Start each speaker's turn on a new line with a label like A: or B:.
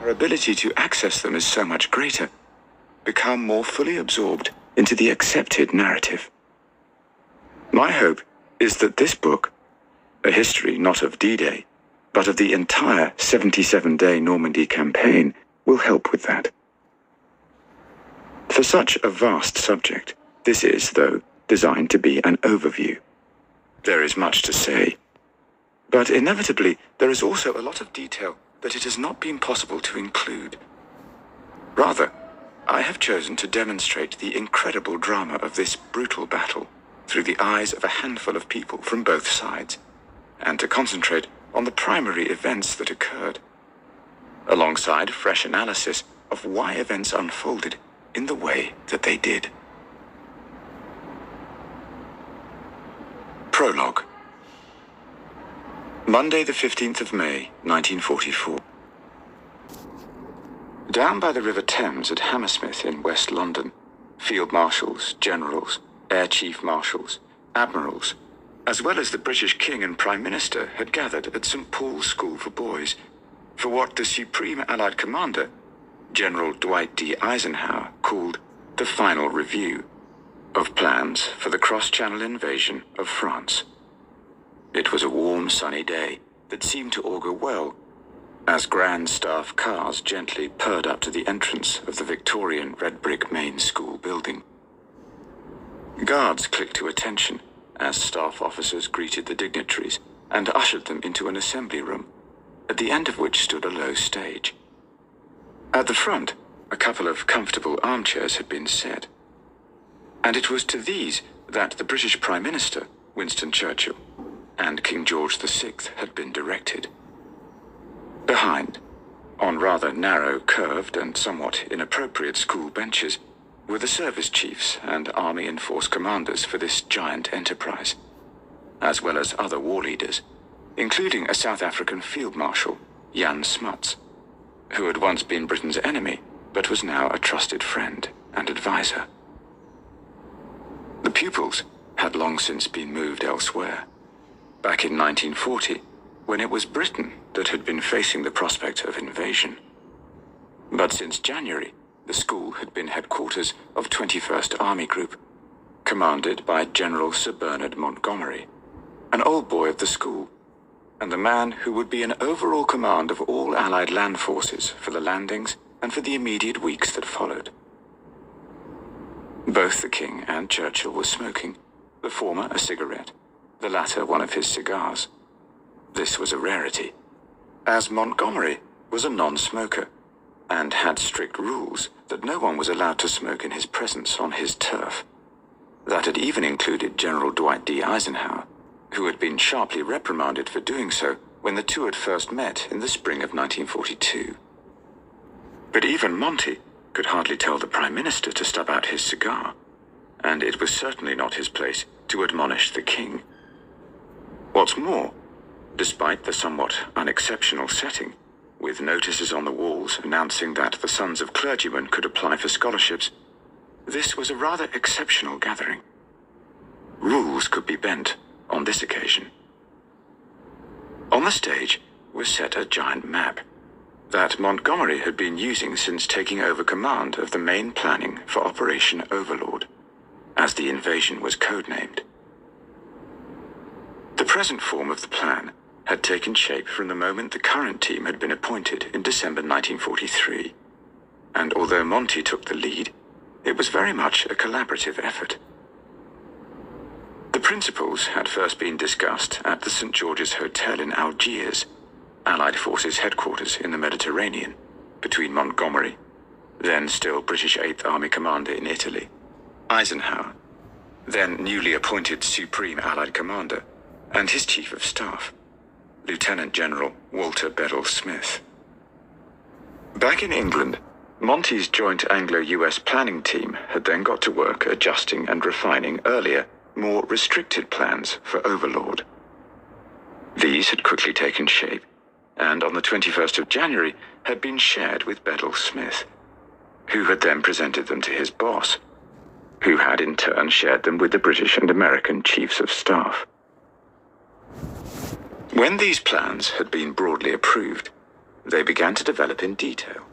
A: our ability to access them is so much greater, become more fully absorbed into the accepted narrative. My hope is that this book, a history not of D-Day, but of the entire 77-day Normandy campaign, will help with that. For such a vast subject, this is, though, designed to be an overview. There is much to say, but inevitably there is also a lot of detail that it has not been possible to include. Rather, I have chosen to demonstrate the incredible drama of this brutal battle through the eyes of a handful of people from both sides, and to concentrate on the primary events that occurred, alongside fresh analysis of why events unfolded in the way that they did. Prologue. Monday the 15th of May, 1944. Down by the River Thames at Hammersmith in West London, field marshals, generals, air chief marshals, admirals, as well as the British King and Prime Minister had gathered at St. Paul's School for Boys for what the Supreme Allied Commander, General Dwight D. Eisenhower, called the Final Review of plans for the cross-channel invasion of France. It was a warm, sunny day that seemed to augur well, as Grand Staff cars gently purred up to the entrance of the Victorian red-brick main school building. Guards clicked to attention as staff officers greeted the dignitaries and ushered them into an assembly room, at the end of which stood a low stage. At the front, a couple of comfortable armchairs had been set, and it was to these that the British Prime Minister, Winston Churchill, and King George VI had been directed. Behind, on rather narrow, curved and somewhat inappropriate school benches, were the service chiefs and army and force commanders for this giant enterprise, as well as other war leaders, including a South African field marshal, Jan Smuts, who had once been Britain's enemy, but was now a trusted friend and advisor. The pupils had long since been moved elsewhere, back in 1940, when it was Britain that had been facing the prospect of invasion. But since January, the school had been headquarters of 21st Army Group, commanded by General Sir Bernard Montgomery, an old boy of the school, and the man who would be in overall command of all Allied land forces for the landings and for the immediate weeks that followed. Both the King and Churchill were smoking, the former a cigarette, the latter one of his cigars. This was a rarity, as Montgomery was a non-smoker and had strict rules that no one was allowed to smoke in his presence on his turf. That had even included General Dwight D. Eisenhower, who had been sharply reprimanded for doing so when the two had first met in the spring of 1942. But even Monty could hardly tell the Prime Minister to stub out his cigar, and it was certainly not his place to admonish the King. What's more, despite the somewhat unexceptional setting, with notices on the walls announcing that the sons of clergymen could apply for scholarships, this was a rather exceptional gathering. Rules could be bent on this occasion. On the stage was set a giant map that Montgomery had been using since taking over command of the main planning for Operation Overlord, as the invasion was codenamed. The present form of the plan had taken shape from the moment the current team had been appointed in December 1943, and although Monty took the lead, it was very much a collaborative effort. The principles had first been discussed at the St. George's Hotel in Algiers, Allied Forces headquarters in the Mediterranean, between Montgomery, then still British 8th Army Commander in Italy, Eisenhower, then newly appointed Supreme Allied Commander, and his Chief of Staff, Lieutenant General Walter Bedell Smith. Back in England, Monty's joint Anglo-US planning team had then got to work adjusting and refining earlier, more restricted plans for Overlord. These had quickly taken shape, and on the 21st of January had been shared with Bedell Smith, who had then presented them to his boss, who had in turn shared them with the British and American Chiefs of Staff. When these plans had been broadly approved, They began to develop in detail.